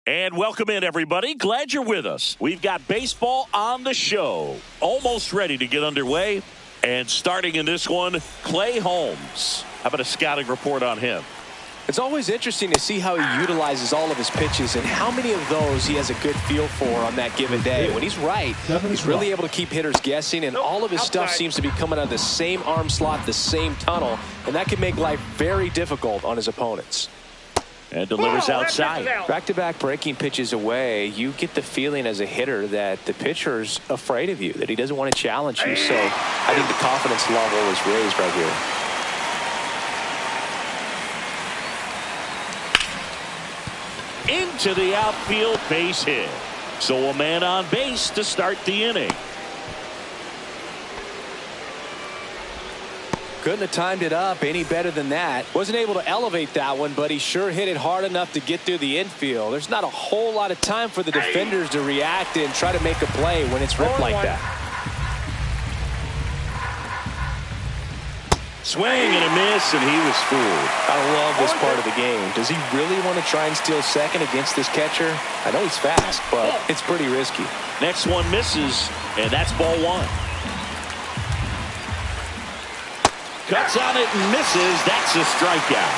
And welcome in, everybody. Glad you're with us. We've got baseball on the show. Almost ready to get underway. And starting in this one, Clay Holmes. How about a scouting report on him? It's always interesting to see how he utilizes all of his pitches and how many of those he has a good feel for on that given day. When he's right, he's really able to keep hitters guessing, and all of his stuff seems to be coming out of the same arm slot, the same tunnel, and that can make life very difficult on his opponents. And delivers outside. Back-to-back breaking pitches away, you get the feeling as a hitter that the pitcher's afraid of you, that he doesn't want to challenge you. So I think the confidence level is raised right here. Into the outfield, base hit. So a man on base to start the inning. Couldn't have timed it up any better than that. Wasn't able to elevate that one, but he sure hit it hard enough to get through the infield. There's not a whole lot of time for the defenders to react and try to make a play when it's ripped like that. Swing and a miss, and he was fooled. I love this part of the game. Does he really want to try and steal second against this catcher? I know he's fast, but it's pretty risky. Next one misses, and that's ball one. Cuts on it and misses. That's a strikeout.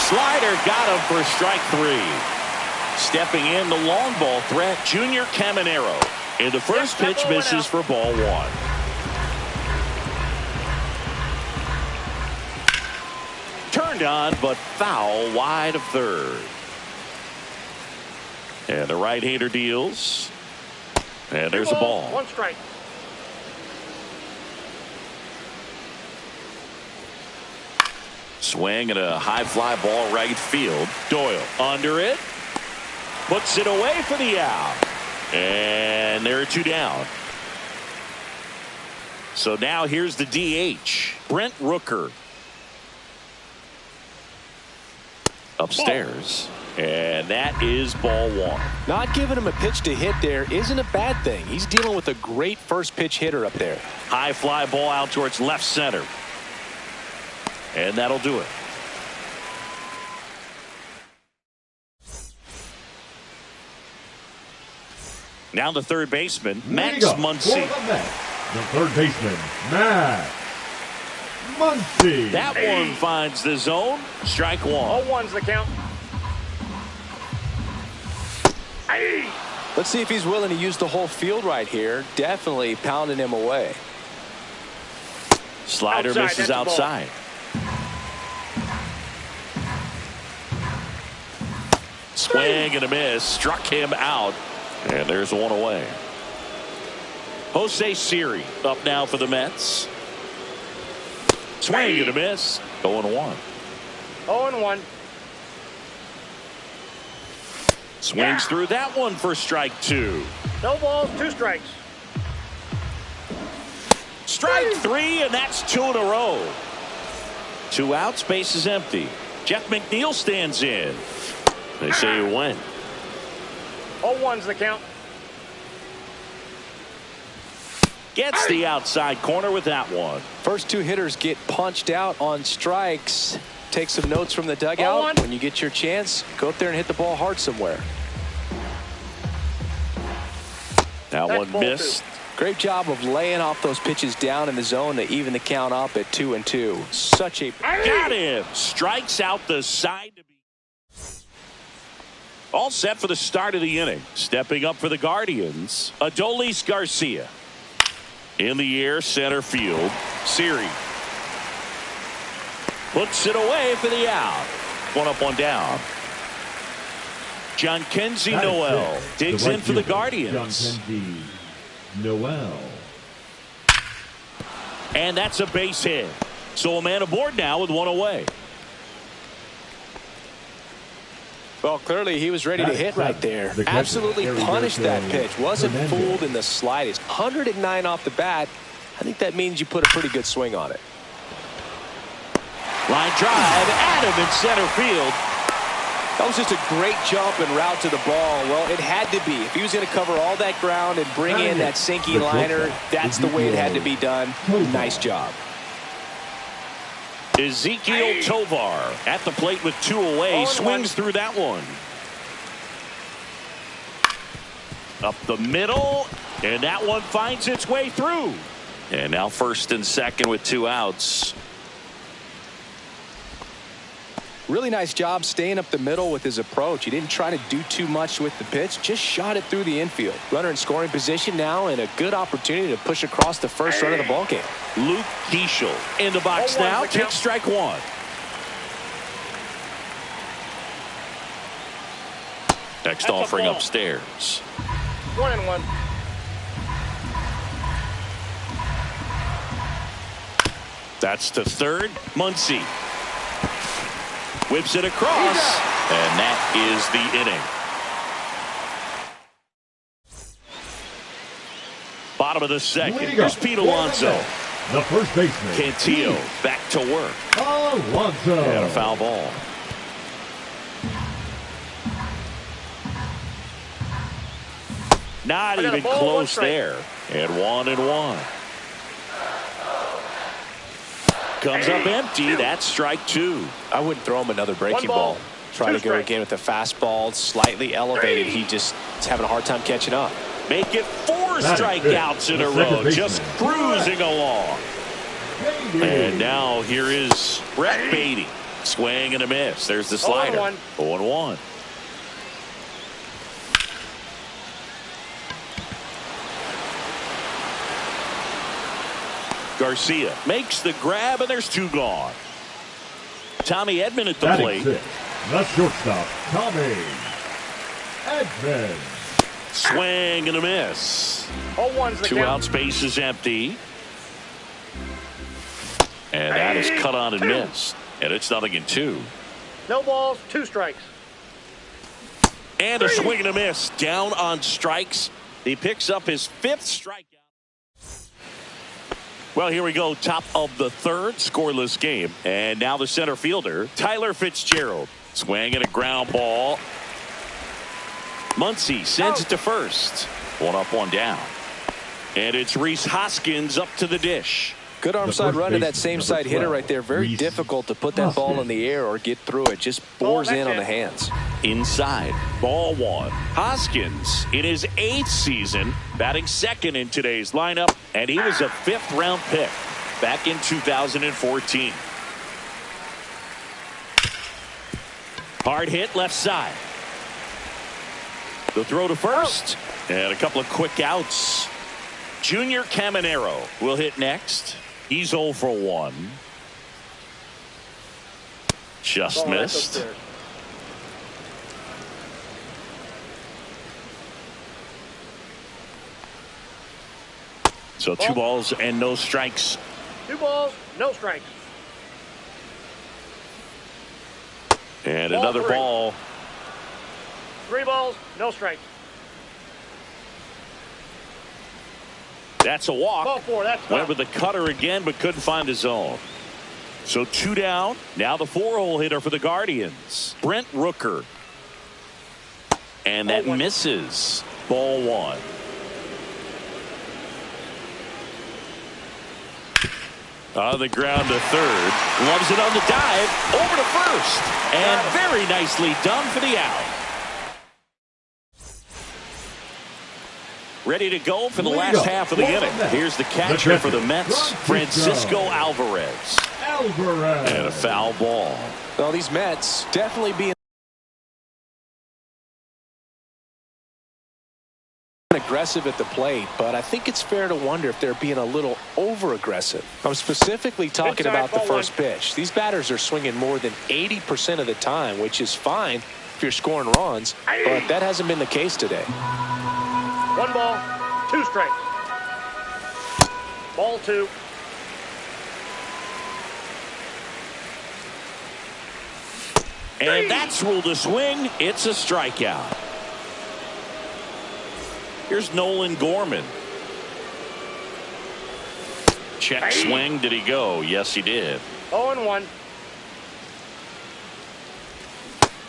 Slider got him for strike three. Stepping in, the long ball threat, Junior Caminero. And the first pitch misses for ball one. Turned on, but foul wide of third. And the right-hander deals. And there's a ball. One strike. Swing and a high fly ball right field. Doyle under it. Puts it away for the out. And there are two down. So now here's the DH. Brent Rooker. Upstairs. And that is ball one. Not giving him a pitch to hit there isn't a bad thing. He's dealing with a great first pitch hitter up there. High fly ball out towards left center. And that'll do it. Now the third baseman, Max Muncy. The third baseman, Max Muncy. That one finds the zone. Strike one. 0-1's the count. Let's see if he's willing to use the whole field right here. Definitely pounding him away. Slider Outside, misses outside. Swing and a miss. Struck him out. And there's one away. Jose Siri up now for the Mets. Swing and a miss. 0-1. 0-1. Swings through that one for strike two. No balls, two strikes. Strike three, and that's two in a row. Two outs, base is empty. Jeff McNeil stands in. They say he went. 0-1's the count. Gets the outside corner with that one. First two hitters get punched out on strikes. Take some notes from the dugout. When you get your chance, go up there and hit the ball hard somewhere. That one missed. Great job of laying off those pitches down in the zone to even the count up at 2-2. Such a got him. Strikes out the side to be all set for the start of the inning. Stepping up for the Guardians, Adolis Garcia. In the air, center field. Siri puts it away for the out. One up, one down. John Kenzie Noel digs in for the Guardians. Noel. And that's a base hit. So a man aboard now with one away. Well, clearly he was ready to hit right there. Absolutely punished that pitch. Wasn't fooled in the slightest. 109 off the bat. I think that means you put a pretty good swing on it. Line drive, Adam in center field. That was just a great jump and route to the ball. Well, it had to be. If he was going to cover all that ground and bring in that sinky liner, that's the way it had to be done. Nice job. Ezekiel Tovar at the plate with two away. Swings through that one. Up the middle, and that one finds its way through. And now first and second with 2 outs. Really nice job staying up the middle with his approach. He didn't try to do too much with the pitch, just shot it through the infield. Runner in scoring position now, and a good opportunity to push across the first run of the ball game. Luke Keeschel in the box now. Takes strike one. Next offering upstairs. 1-1. That's to third. Muncy whips it across, and that is the inning. Bottom of the second. Here's Pete Alonso. The first baseman. Cantillo back to work. Alonso. And a foul ball. Not even close there. And 1-1. Comes up empty. That's strike 2. I wouldn't throw him another breaking ball. Try to go again with the fastball, slightly elevated. He just is having a hard time catching up. Make it 4 strikeouts in a row. Just cruising along. And now here is Brett Beatty. Swing and a miss. There's the slider. 0-1. Garcia makes the grab, and there's 2 gone. Tommy Edman at the plate. The shortstop, Tommy Edman. Swing and a miss. 2 out, space is empty. And that is cut on and missed. And it's 0-2. No balls, 2 strikes. And a swing and a miss. Down on strikes. He picks up his 5th strikeout. Well, here we go. Top of the third, scoreless game. And now the center fielder, Tyler Fitzgerald. Swing and a ground ball. Muncy sends it to first. 1 up, 1 down. And it's Rhys Hoskins up to the dish. Good arm side run to that same side hitter right there. Very difficult to put that ball in the air or get through it. Just bores in on the hands. Inside, ball 1. Hoskins in his 8th season, batting second in today's lineup, and he was a 5th round pick back in 2014. Hard hit left side. The throw to first, and a couple of quick outs. Junior Caminero will hit next. He's 0 for 1. Just missed. So 2 balls and no strikes. 2 balls, no strikes. And another ball. 3 balls, no strikes. That's a walk. Ball 4, that's went with the cutter again, but couldn't find his zone. So 2 down. Now the 4-hole hitter for the Guardians, Brent Rooker. And that misses. Ball 1. On the ground to third. Gloves it on the dive. Over to first. And very nicely done for the out. Ready to go for the last half of the inning. Here's the catcher for the Mets, Francisco Alvarez. And a foul ball. Well, these Mets definitely being aggressive at the plate, but I think it's fair to wonder if they're being a little over aggressive. I'm specifically talking about the first pitch. These batters are swinging more than 80% of the time, which is fine if you're scoring runs, but that hasn't been the case today. 1 ball, 2 strikes. Ball 2. And that's ruled a swing. It's a strikeout. Here's Nolan Gorman. Check swing. Did he go? Yes, he did. 0-1.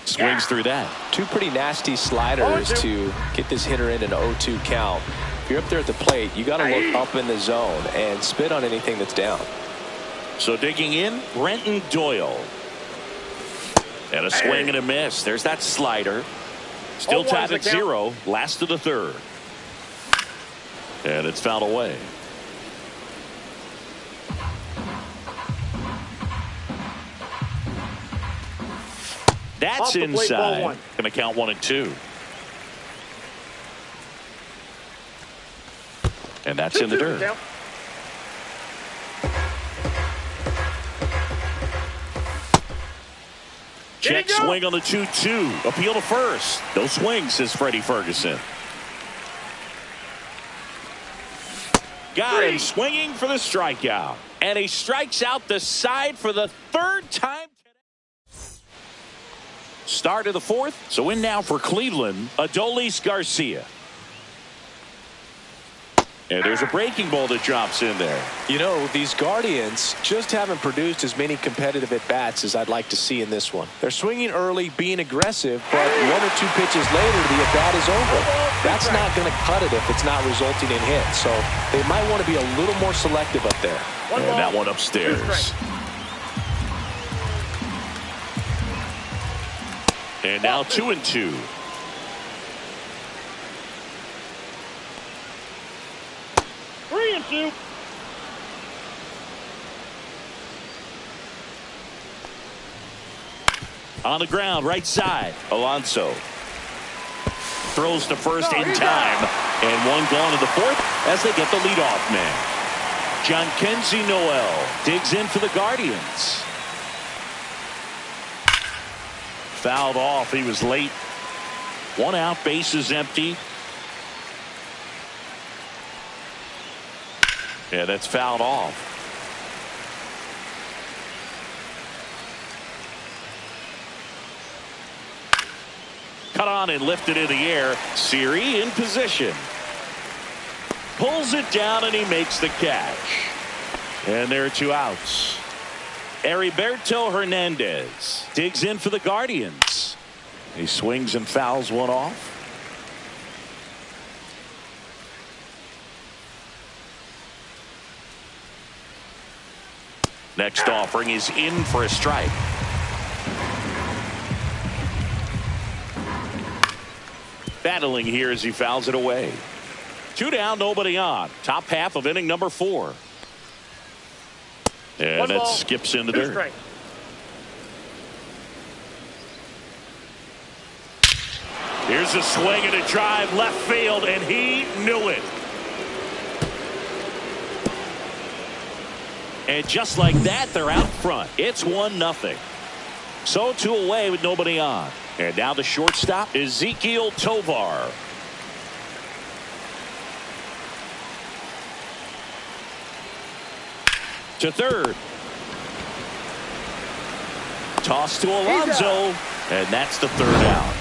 Swings through that. 2 pretty nasty sliders to get this hitter in an 0-2 count. If you're up there at the plate, you got to look up in the zone and spit on anything that's down. So digging in, Brenton Doyle. And a swing and a miss. There's that slider. Still tied at 0. Last of the third. And it's fouled away. That's inside. Going to count 1-2. And that's in the dirt. Check swing on the 2-2. Appeal to first. No swing, says Freddie Ferguson. Got him swinging for the strikeout. And he strikes out the side for the third time today. Start of the fourth. So in now for Cleveland, Adolis Garcia. And there's a breaking ball that drops in there. You know, these Guardians just haven't produced as many competitive at-bats as I'd like to see in this one. They're swinging early, being aggressive, but 1 or 2 pitches later, the at-bat is over. That's not going to cut it if it's not resulting in hits. So they might want to be a little more selective up there. And that one upstairs. And now 2-2. On the ground, right side. Alonso throws to first in time. And one gone to the fourth as they get the leadoff man. John Kenzie Noel digs in for the Guardians. Fouled off. He was late. 1 out, bases empty. Yeah, that's fouled off. Cut on and lifted in the air. Siri in position. Pulls it down and he makes the catch. And there are 2 outs. Heriberto Hernandez digs in for the Guardians. He swings and fouls one off. Next offering is in for a strike. Battling here as he fouls it away. 2 down, nobody on. Top half of inning number 4. And that skips into dirt. Strike. Here's a swing and a drive left field, and he knew it. And just like that, they're out front. It's 1-0. So 2 away with nobody on. And now the shortstop, Ezekiel Tovar. To third. Toss to Alonso. And that's the 3rd out.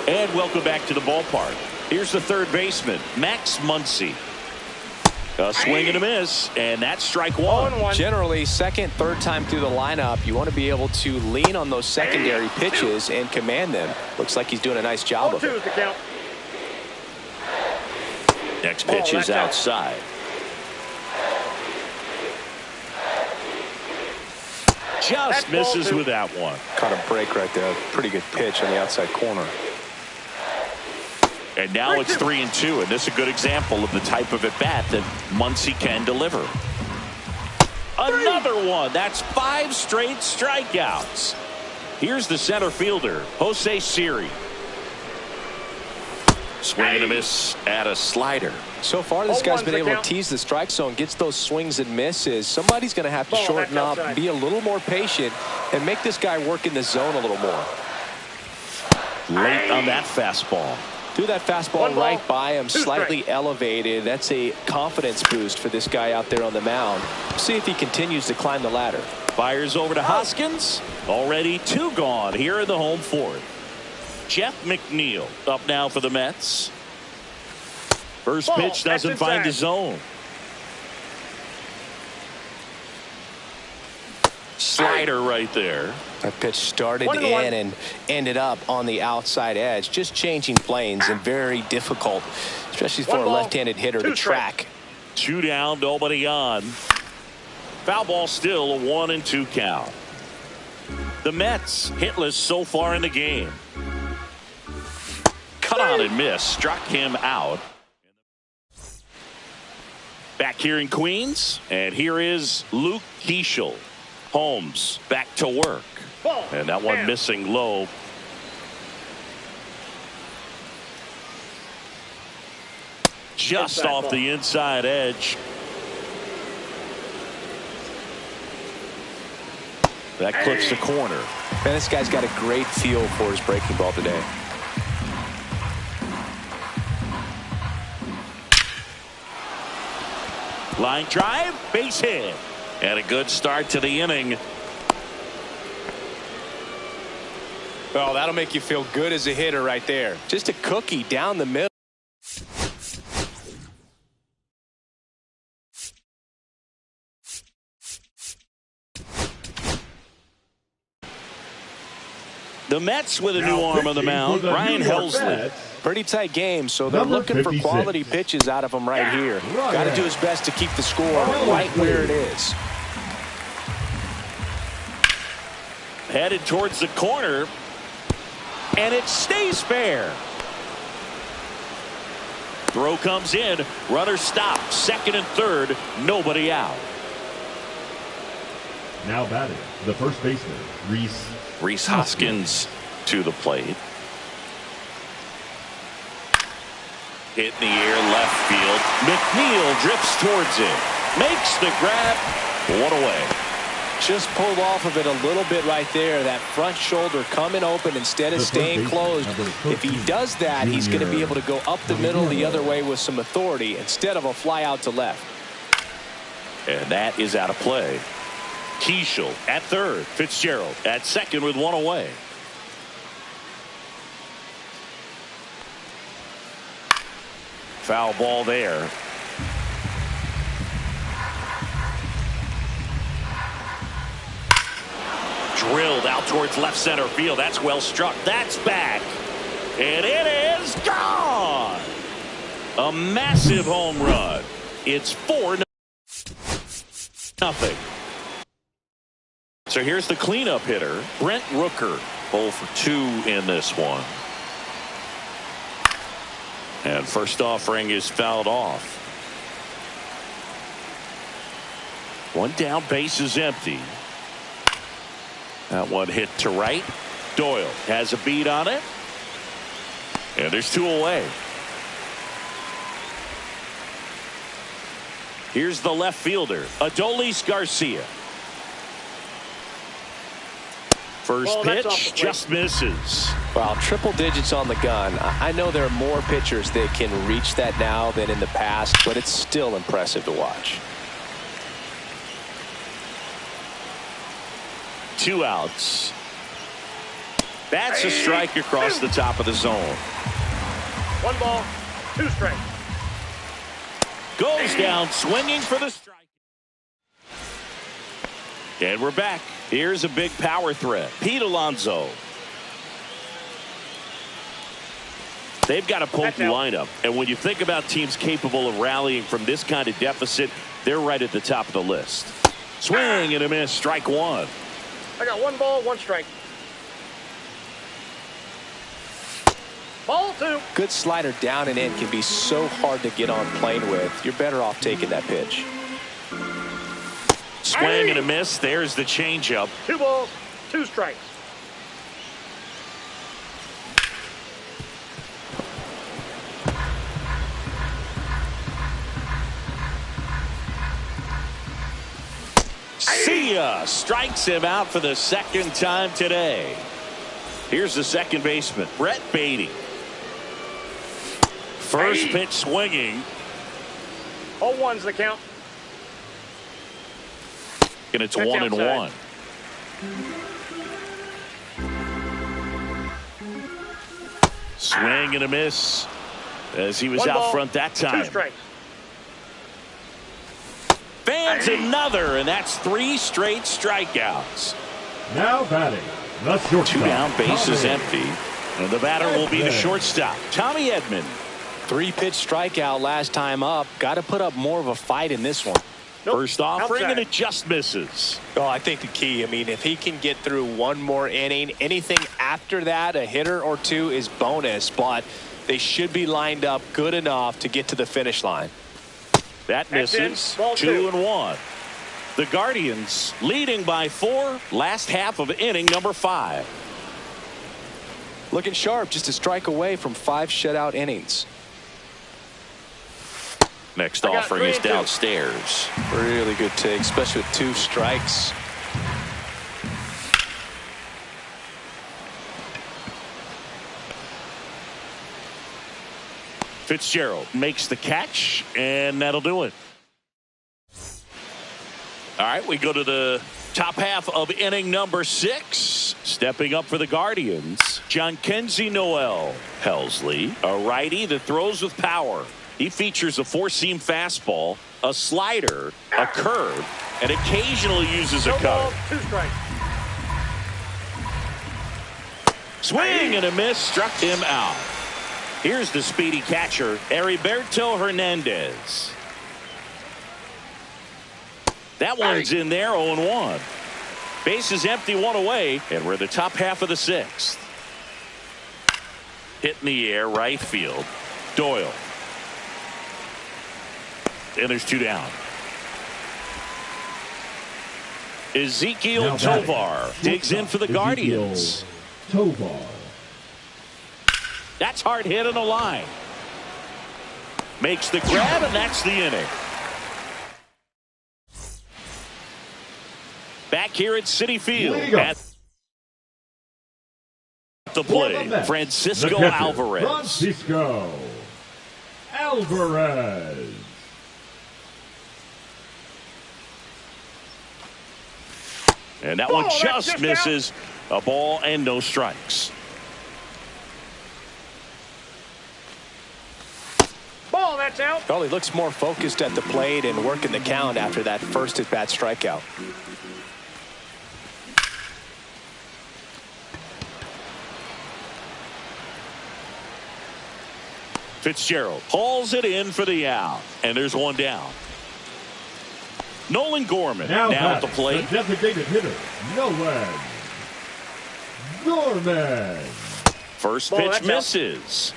And welcome back to the ballpark. Here's the third baseman, Max Muncy. A swing and a miss, and that's strike 1. Generally, second, third time through the lineup, you want to be able to lean on those secondary pitches and command them. Looks like he's doing a nice job of it. Next pitch is outside. Just misses with that one. Caught a break right there. Pretty good pitch on the outside corner. And now it's 3-2, and this is a good example of the type of at-bat that Muncy can deliver. Another one. That's 5 straight strikeouts. Here's the center fielder, Jose Siri. Swing and a miss at a slider. So far, this guy's been able to tease the strike zone, gets those swings and misses. Somebody's going to have to shorten up, be a little more patient, and make this guy work in the zone a little more. Late on that fastball. Threw that fastball right by him, slightly elevated. That's a confidence boost for this guy out there on the mound. See if he continues to climb the ladder. Fires over to Hoskins. Already 2 gone here in the home 4th. Jeff McNeil up now for the Mets. First pitch doesn't find the zone. Slider right there. That pitch started in and ended up on the outside edge. Just changing planes and very difficult, especially for a left-handed hitter to track. 2 down, nobody on. Foul ball still, a 1-2 count. The Mets hitless so far in the game. Cut on and miss. Struck him out. Back here in Queens. And here is Luke Keeschel. Holmes back to work. And that one missing low. Just off the inside edge. That clips the corner. Man, this guy's got a great feel for his breaking ball today. Line drive, base hit. And a good start to the inning. Well, that'll make you feel good as a hitter right there. Just a cookie down the middle. The Mets with a new arm on the mound, Ryan Helsley. Pretty tight game, so they're looking for quality pitches out of him right here. Got to do his best to keep the score right where it is. Headed towards the corner, and it stays fair. Throw comes in, runner stopped, second and third, nobody out. Now batting, the first baseman, Rhys Hoskins to the plate. Hit in the air, left field. McNeil drifts towards it. Makes the grab. One away. Just pulled off of it a little bit right there. That front shoulder coming open instead of staying closed. If he does that, he's going to be able to go up the middle the other way with some authority instead of a fly out to left. And that is out of play. Keeschel at third. Fitzgerald at second with one away. Foul ball there. Drilled out towards left center field. That's well struck. That's back. And it is gone. A massive home run. It's 4-0. So here's the cleanup hitter, Brent Rooker. 0 for 2 in this one. And first offering is fouled off. One down, base is empty. That one hit to right. Doyle has a beat on it. And there's 2 away. Here's the left fielder, Adolis Garcia. First pitch just misses. Well, triple digits on the gun. I know there are more pitchers that can reach that now than in the past, but it's still impressive to watch. 2 outs. That's a strike across the top of the zone. 1 ball, 2 strikes. Goes down swinging for the strike. And we're back. Here's a big power threat. Pete Alonso. They've got a potent lineup. And when you think about teams capable of rallying from this kind of deficit, they're right at the top of the list. Swing and a miss. Strike 1. I got 1 ball, 1 strike. Ball 2. Good slider down and in can be so hard to get on plane with. You're better off taking that pitch. Swing and a miss. There's the changeup. 2 balls, 2 strikes. See ya. Strikes him out for the second time today. Here's the second baseman, Brett Beatty. First pitch swinging. 0-1's the count. And it's 1-1. Swing and a miss as he was 1 out ball, front that 2 time. strikes. Fans another, and that's 3 straight strikeouts. Now batting, the shortstop. 2 down, base is Tommy. empty. And the batter will be the shortstop, Tommy Edman. 3-pitch strikeout last time up. Got to put up more of a fight in this one. First offering, Outside. and it just misses. Oh, I think the key, I mean, if he can get through one more inning, anything after that, a hitter or two is bonus, but they should be lined up good enough to get to the finish line. That misses. 2-1. The Guardians leading by 4, last half of inning number 5. Looking sharp, just a strike away from 5 shutout innings. Next offering is downstairs. Really good take, especially with 2 strikes. Fitzgerald makes the catch, and that'll do it. All right, we go to the top half of inning number 6. Stepping up for the Guardians, Jhonkensy Noel. Helsley, a righty that throws with power. He features a 4-seam fastball, a slider, a curve, and occasionally uses a cutter. 2 strikes. Swing and a miss, struck him out. Here's the speedy catcher, Heriberto Hernandez. That one's in there, 0-1. Base is empty, 1 away, and we're in the top half of the 6th. Hit in the air, right field. Doyle. And there's 2 down. Ezekiel Tovar digs in for the Guardians. Tovar. That's hard hit on the line. Makes the grab, and that's the inning. Back here at Citi Field at the plate, Francisco Alvarez. Francisco Alvarez. And that one just misses. A ball and no strikes. Ball, that's out. Well, he looks more focused at the plate and working the count after that first at-bat strikeout. Fitzgerald hauls it in for the out. And there's 1 down. Nolan Gorman now at the plate. The designated hitter, Nolan Gorman. First pitch misses.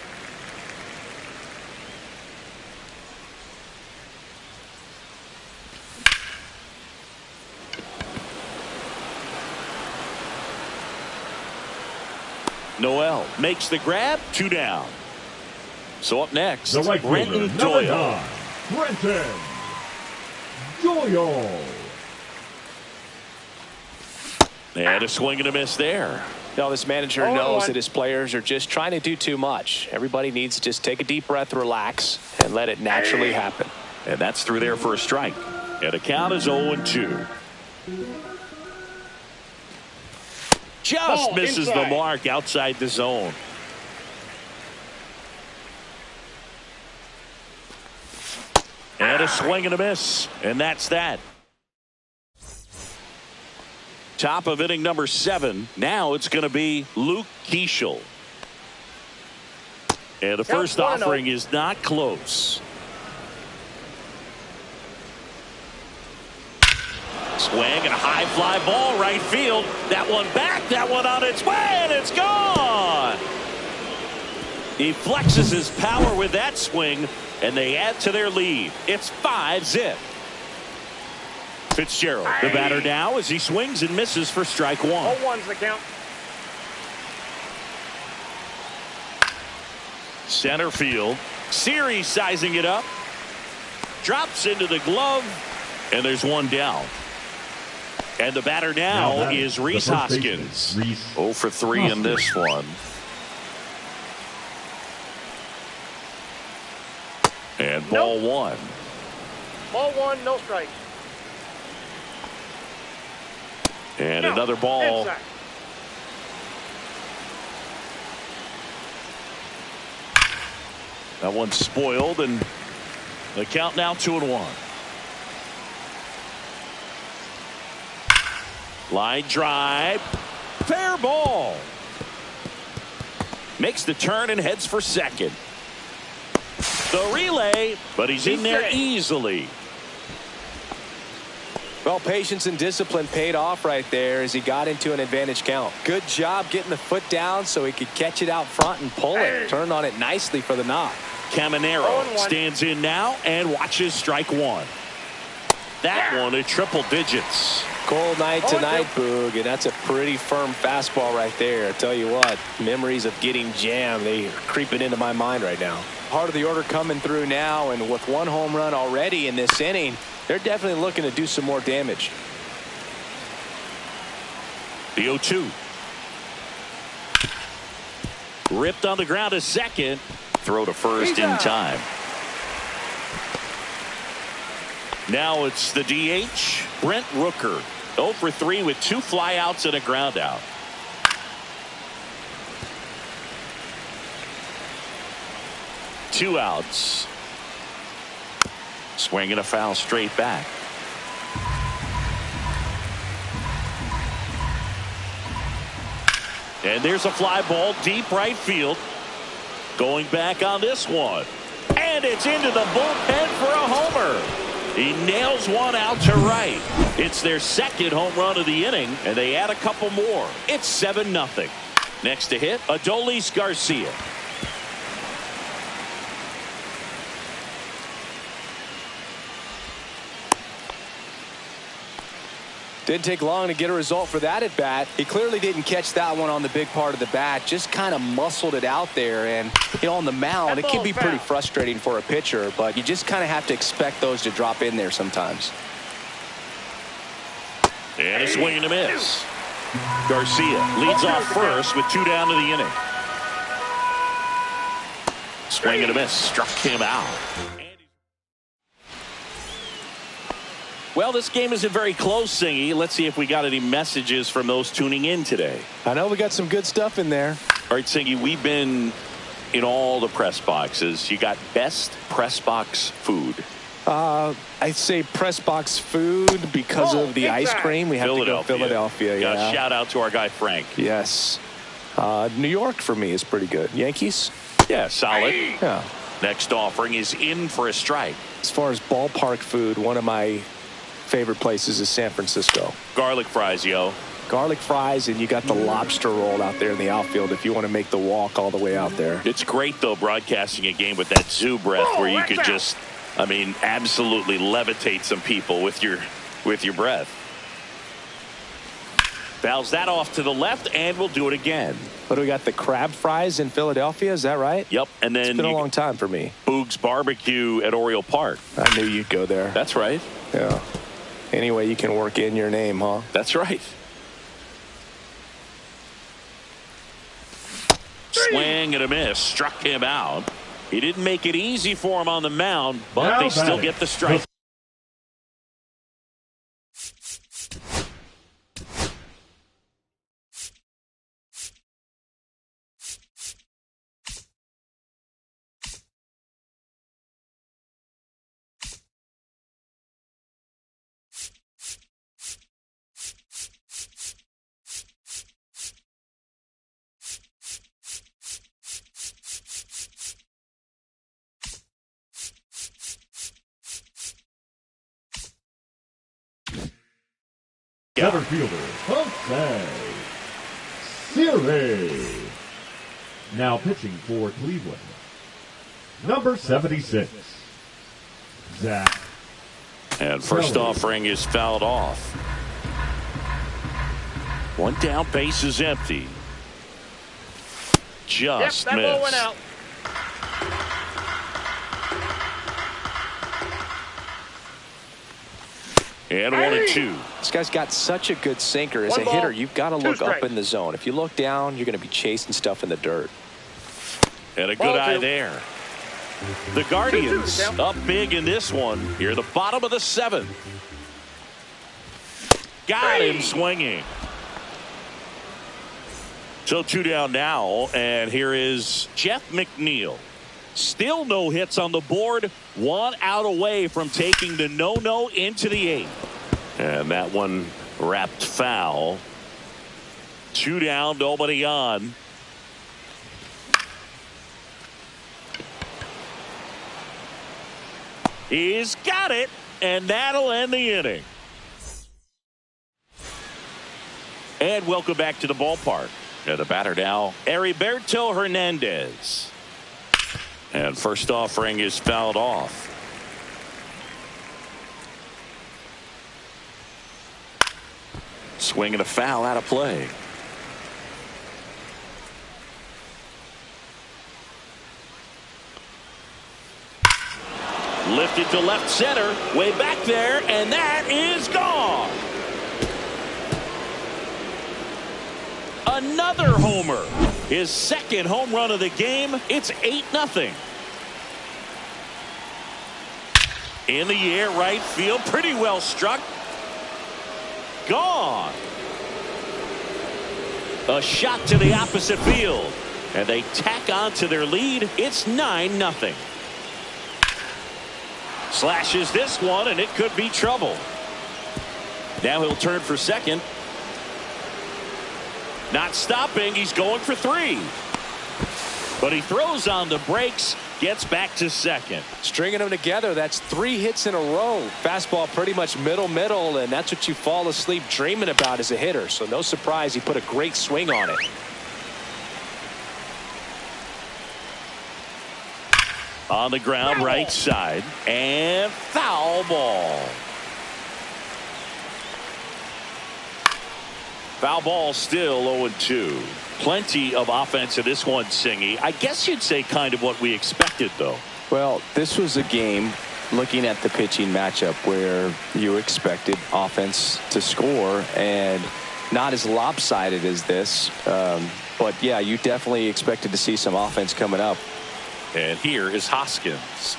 Noel makes the grab, 2 down. So up next, The right Brenton fielder, Doyle. number 9, Brenton Doyle. And a swing and a miss there. Now, this manager knows that his players are just trying to do too much. Everybody needs to just take a deep breath, relax, and let it naturally happen. And that's through there for a strike. And the count is 0-2. Just misses the mark outside the zone. And a swing and a miss. And that's that. Top of inning number 7. Now it's going to be Luke Keeschel. And the first offering is not close. Swing and a high fly ball right field. That one back, that one on its way, and it's gone. He flexes his power with that swing, and they add to their lead. It's 5-zip. Fitzgerald, the batter now, as he swings and misses for strike 1. 0-1's the count. Center field. Series sizing it up. Drops into the glove, and there's 1 down. And the batter now is Rhys Hoskins. 0 for 3 in this one. And ball 1. Ball 1, no strikes. And another ball. Inside. That one's spoiled, and the count now 2-1. Line drive. Fair ball. Makes the turn and heads for second. The relay, but he's in there easily. Well, patience and discipline paid off right there as he got into an advantage count. Good job getting the foot down so he could catch it out front and pull it. Turned on it nicely for the knock. Caminero stands in now and watches strike one. That one at triple digits. Cold night tonight, Boog, and that's a pretty firm fastball right there. I tell you what, memories of getting jammed, they are creeping into my mind right now. Heart of the order coming through now, and with one home run already in this inning, they're definitely looking to do some more damage. The 0-2. Ripped on the ground to second. Throw to first in time. Now it's the DH, Brent Rooker. 0 for 3 with 2 flyouts and a ground out. Two outs. Swinging a foul straight back. And there's a fly ball deep right field. Going back on this one. And it's into the bullpen for a homer. He nails one out to right. It's their second home run of the inning, and they add a couple more. It's 7-0. Next to hit, Adolis Garcia. Didn't take long to get a result for that at bat. He clearly didn't catch that one on the big part of the bat. Just kind of muscled it out there. And, you know, on the mound, it can be pretty frustrating for a pitcher, but you just kind of have to expect those to drop in there sometimes. And a swing and a miss. Garcia leads off first with 2 down to the inning. Swing and a miss. Struck him out. Well, this game isn't very close, Singy. Let's see if we got any messages from those tuning in today. I know we got some good stuff in there. All right, Singy, we've been in all the press boxes. You got best press box food. I say press box food because of the ice cream. We have to go Philadelphia. Yeah. Shout out to our guy Frank. Yes. New York for me is pretty good. Yankees? Yeah, solid. Yeah. Next offering is in for a strike. As far as ballpark food, one of my favorite places is San Francisco. Garlic fries, yo. Garlic fries, and you got the lobster roll out there in the outfield if you want to make the walk all the way out there. It's great, though, broadcasting a game with that zoo breath where you could just, I mean, absolutely levitate some people with your breath. Fouls that off to the left, and we'll do it again. What do we got? The crab fries in Philadelphia, is that right? Yep. And then it's been a long time for me. Boog's Barbecue at Oriole Park. I knew you'd go there. That's right. Yeah. Any way you can work in your name, huh? That's right. Swing and a miss. Struck him out. He didn't make it easy for him on the mound, but they still get the strike. Center fielder, Jose Siri. Now pitching for Cleveland, number 76, Zach. And first offering is fouled off. One down, base is empty. Just that missed. ball went out. And 1-2. This guy's got such a good sinker. As a hitter, you've got to look up in the zone. If you look down, you're going to be chasing stuff in the dirt. And a good eye there. The Guardians up big in this one. Here, the bottom of the 7th. Got him swinging. So 2 down now, and here is Jeff McNeil. Still no hits on the board. 1 out away from taking the no-no into the 8th. And that one wrapped foul. 2 down, nobody on. He's got it, and that'll end the inning. And welcome back to the ballpark. The batter now, Heriberto Hernandez. And first offering is fouled off. Swing and a foul out of play. Lifted to left center, way back there, and that is gone. Another homer. His second home run of the game. It's 8-0. In the air, right field, pretty well struck. Gone. A shot to the opposite field, and they tack on to their lead. It's 9-0. Slashes this one, and it could be trouble. Now he'll turn for second. Not stopping. He's going for 3. But he throws on the brakes, gets back to second. Stringing them together, that's 3 hits in a row. Fastball pretty much middle, and that's what you fall asleep dreaming about as a hitter. So no surprise he put a great swing on it. On the ground, right side, and foul ball. Foul ball still 0-2. Plenty of offense in this one, Singy. I guess you'd say kind of what we expected, though. Well, this was a game, looking at the pitching matchup, where you expected offense to score, and not as lopsided as this. But, yeah, you definitely expected to see some offense coming up. And here is Hoskins.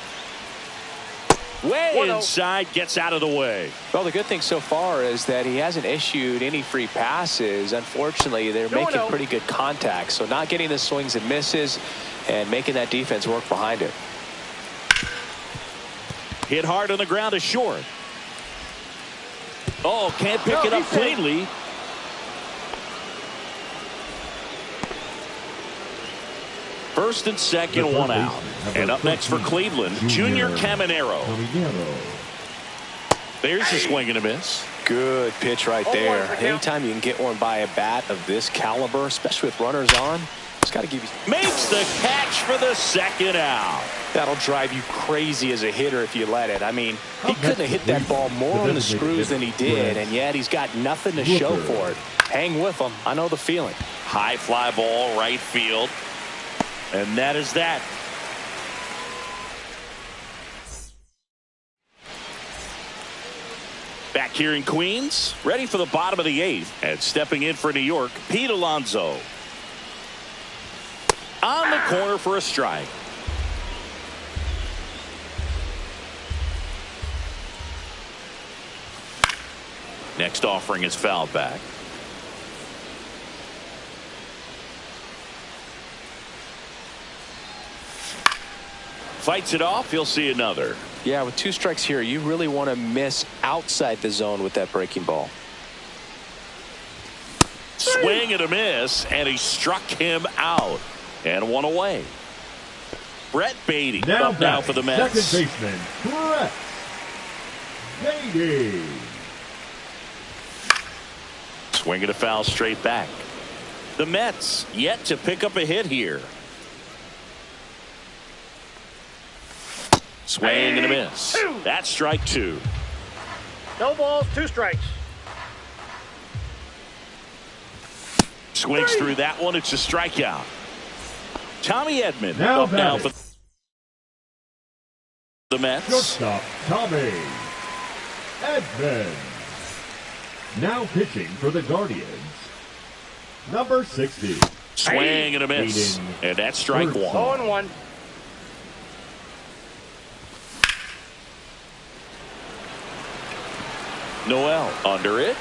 Way inside, gets out of the way. Well, the good thing so far is that he hasn't issued any free passes. Unfortunately, they're making pretty good contact. So not getting the swings and misses and making that defense work behind it. Hit hard on the ground is short. Oh, can't pick it up cleanly. First and second, 1 out. And up next for Cleveland, Junior Caminero. There's a swing and a miss. Good pitch right there. Anytime you can get one by a bat of this caliber, especially with runners on, it's got to give you. Makes the catch for the second out. That'll drive you crazy as a hitter if you let it. I mean, he couldn't have hit that ball more on the screws than he did, and yet he's got nothing to show for it. Hang with him. I know the feeling. High fly ball, right field. And that is that. Back here in Queens, ready for the bottom of the 8th. And stepping in for New York, Pete Alonso. On the corner for a strike. Next offering is fouled back. Fights it off. He'll see another. Yeah, with 2 strikes here, you really want to miss outside the zone with that breaking ball. Swing and a miss, and he struck him out. And 1 away. Brett Beatty up now for the Mets. Second baseman, Brett Beatty. Swing and a foul straight back. The Mets yet to pick up a hit here. Swing and a miss. That's strike 2. No balls, 2 strikes. Swings through that one. It's a strikeout. Tommy Edman Now up now for the Mets. Shortstop, Tommy Edman. Now pitching for the Guardians, number 60. Swing and a miss. And that's strike 1. 0-1. Noel under it.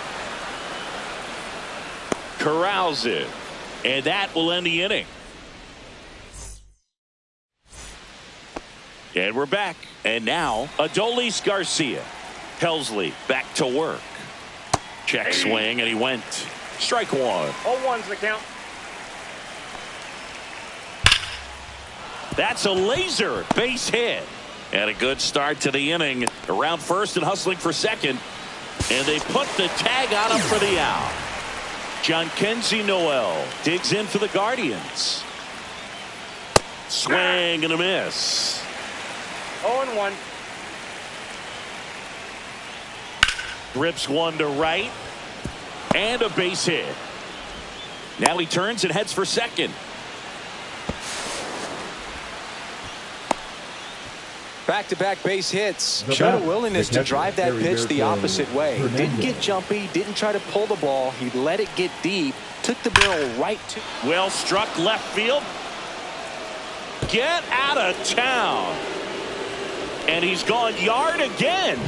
Corrals it. And that will end the inning. And we're back. And now Adolis Garcia. Helsley back to work. Check swing, and he went. Strike 1. 0-1's the count. That's a laser base hit. And a good start to the inning. Around first and hustling for second. And they put the tag on him for the out. Kenzie Noel digs in for the Guardians. Swing and a miss. 0-1. Rips one to right. And a base hit. Now he turns and heads for second. Back-to-back base hits. Showed a willingness to drive that pitch the opposite way. Didn't get jumpy, didn't try to pull the ball. He let it get deep, took the barrel right to. Well struck left field. Get out of town. And he's gone yard again.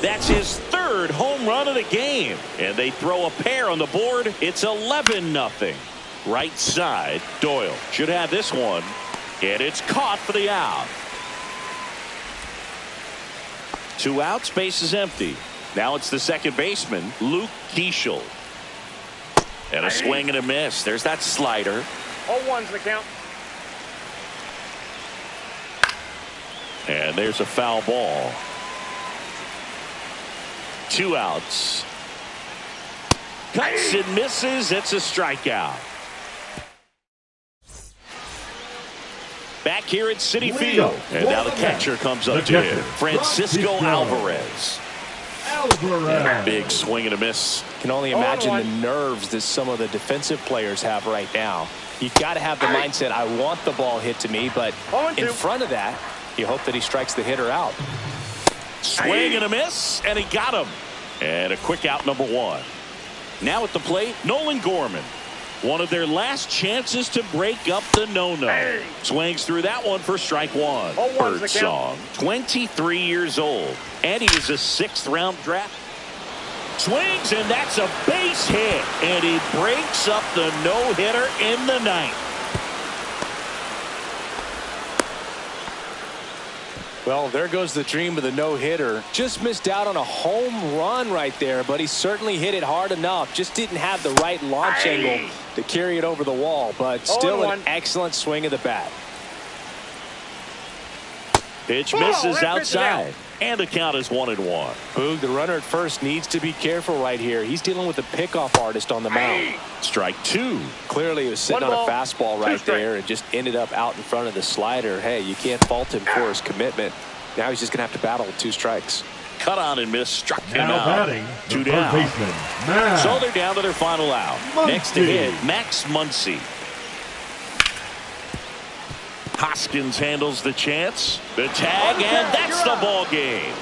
That's his third home run of the game. And they throw a pair on the board. It's 11-0. Right side, Doyle should have this one. And it's caught for the out. 2 outs, base is empty. Now it's the second baseman, Luke Keeschel. And a swing and a miss. There's that slider. 0-1's the count. And there's a foul ball. 2 outs. Cuts and misses. It's a strikeout. Back here at Citi Field. And now the catcher comes up to him. Francisco Alvarez. And a big swing and a miss. Can only imagine the nerves that some of the defensive players have right now. You've got to have the mindset, I want the ball hit to me, but in front of that, you hope that he strikes the hitter out. Swing and a miss, and he got him. And a quick out, number 1. Now at the plate, Nolan Gorman. One of their last chances to break up the no-no. Swings through that one for strike 1. Birdsong, 23 years old. And he was a 6th-round draft. Swings, and that's a base hit. And he breaks up the no-hitter in the 9th. Well, there goes the dream of the no-hitter. Just missed out on a home run right there, but he certainly hit it hard enough. Just didn't have the right launch angle to carry it over the wall, but still an excellent swing of the bat. Pitch misses outside, and the count is 1-1. Boog, the runner at first needs to be careful right here. He's dealing with a pickoff artist on the mound. Strike 2. Clearly, he was sitting on a fastball right there and just ended up out in front of the slider. Hey, you can't fault him for his commitment. Now he's just going to have to battle with 2 strikes. Cut on and miss, struck him Now out. batting, 2 the down. third baseman, So they're down to their final out. Next to hit, Max Muncy. Hoskins handles the chance. The tag, and that's the ball game.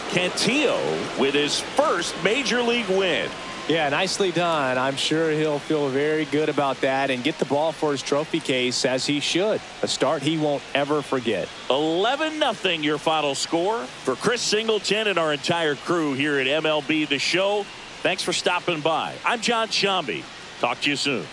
Cantillo with his first major league win. Yeah, nicely done. I'm sure he'll feel very good about that and get the ball for his trophy case, as he should. A start he won't ever forget. 11-0 your final score. For Chris Singleton and our entire crew here at MLB The Show, thanks for stopping by. I'm John Shambi. Talk to you soon.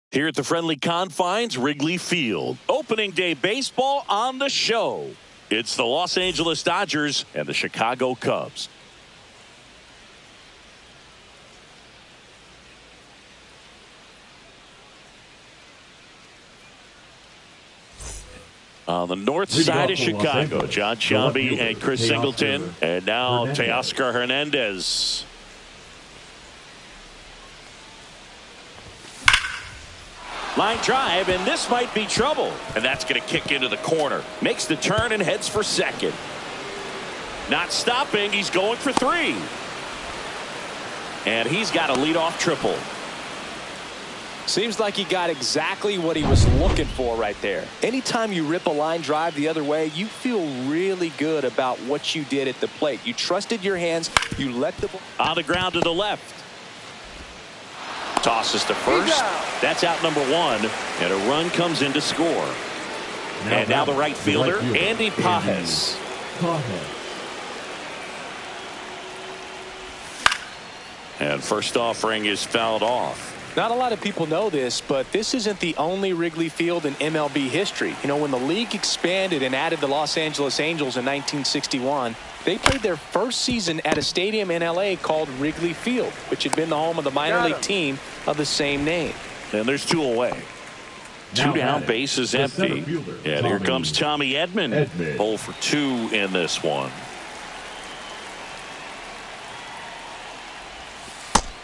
Here at the friendly confines, Wrigley Field. Opening day baseball on the show. It's the Los Angeles Dodgers and the Chicago Cubs. On the north side of Chicago, John Shelby and Chris Singleton. And now Teoscar Hernandez. Line drive, and this might be trouble. And that's going to kick into the corner. Makes the turn and heads for second. Not stopping. He's going for three. And he's got a leadoff triple. Seems like he got exactly what he was looking for right there. Anytime you rip a line drive the other way, you feel really good about what you did at the plate. You trusted your hands. You let the ball on the ground to the left. Tosses to first. That's out number one. And a run comes in to score. And now the right fielder, Andy Pages. And first offering is fouled off. Not a lot of people know this, but this isn't the only Wrigley Field in MLB history. You know, when the league expanded and added the Los Angeles Angels in 1961, they played their first season at a stadium in L.A. called Wrigley Field, which had been the home of the minor league team of the same name. And there's two away. Two down, base is empty. And here comes Tommy Edman. Pull for two in this one.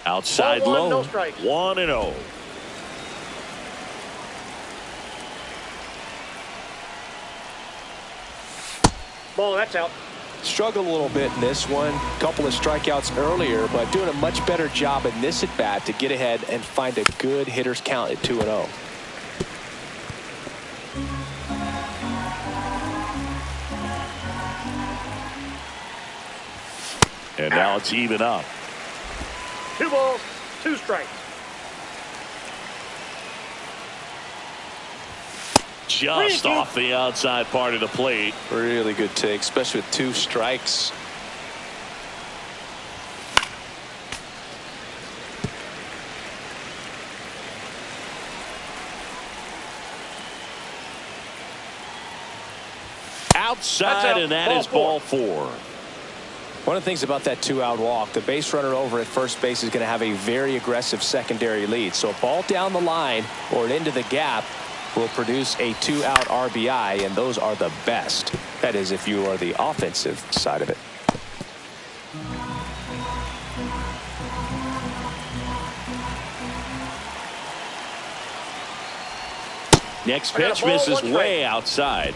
Outside low. No strike. 1-0. Ball, that's out. Struggled a little bit in this one. Couple of strikeouts earlier, but doing a much better job in this at bat to get ahead and find a good hitter's count at 2-0. And now it's even up. 2 balls, 2 strikes. Just off the outside part of the plate. Really good take, especially with 2 strikes. Outside, and that is ball 4. One of the things about that 2-out walk, the base runner over at first base is going to have a very aggressive secondary lead. So a ball down the line or into the gap will produce a 2-out RBI, and those are the best. That is, if you are the offensive side of it. Next pitch misses way outside.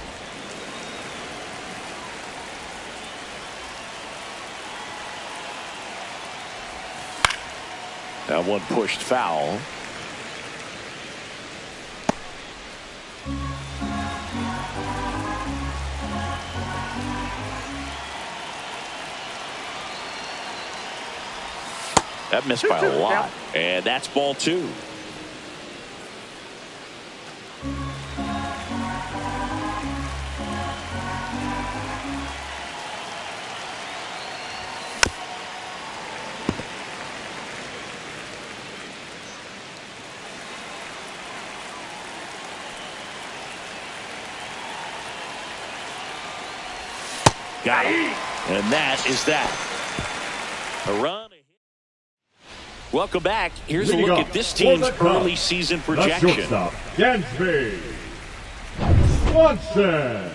That one pushed foul. That missed by a lot. And that's ball 2. Got him. And that is that. A run. Welcome back. Here's a look at this team's early season projection. Dansby Swanson.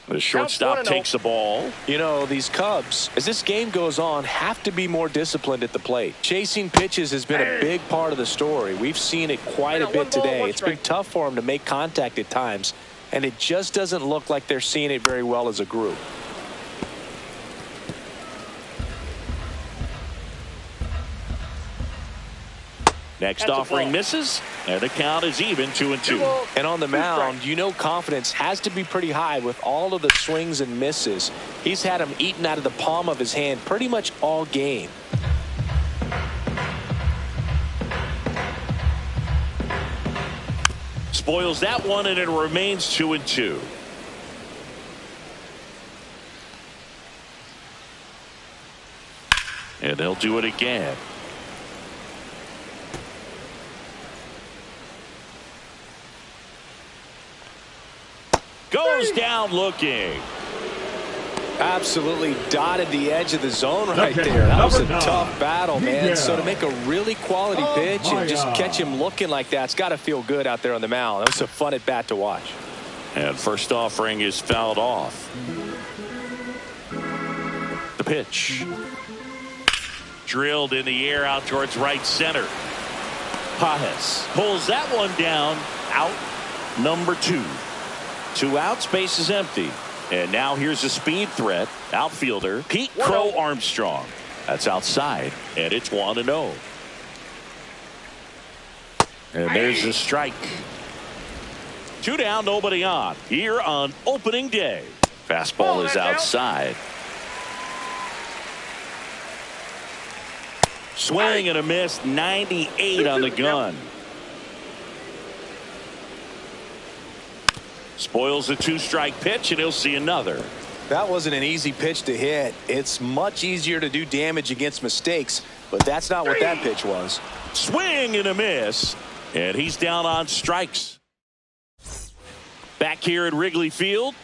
The shortstop takes the ball. You know, these Cubs, as this game goes on, have to be more disciplined at the plate. Chasing pitches has been a big part of the story. We've seen it quite a bit today. It's been tough for them to make contact at times, and it just doesn't look like they're seeing it very well as a group. Next offering misses, and the count is even 2-2. And on the mound, you know confidence has to be pretty high with all of the swings and misses. He's had them eaten out of the palm of his hand pretty much all game. Spoils that one, and it remains 2-2. And they'll do it again. Goes down looking. Absolutely dotted the edge of the zone right Okay, there. That was a number 9. tough battle, man. Yeah. So to make a really quality pitch and just yeah. catch him looking like that, it's got to feel good out there on the mound. That was a fun at bat to watch. And first offering is fouled off. The pitch. Drilled in the air out towards right center. Pajes pulls that one down. Out number 2. 2 outs, base is empty. And now here's a speed threat. Outfielder Pete Crow Armstrong. That's outside, and it's 1-0. And there's a strike. 2 down, nobody on. Here on opening day. Fastball is outside. Swing and a miss. 98 on the gun. Spoils a 2-strike pitch, and he'll see another. That wasn't an easy pitch to hit. It's much easier to do damage against mistakes, but that's not what that pitch was. Swing and a miss, and he's down on strikes. Back here at Wrigley Field.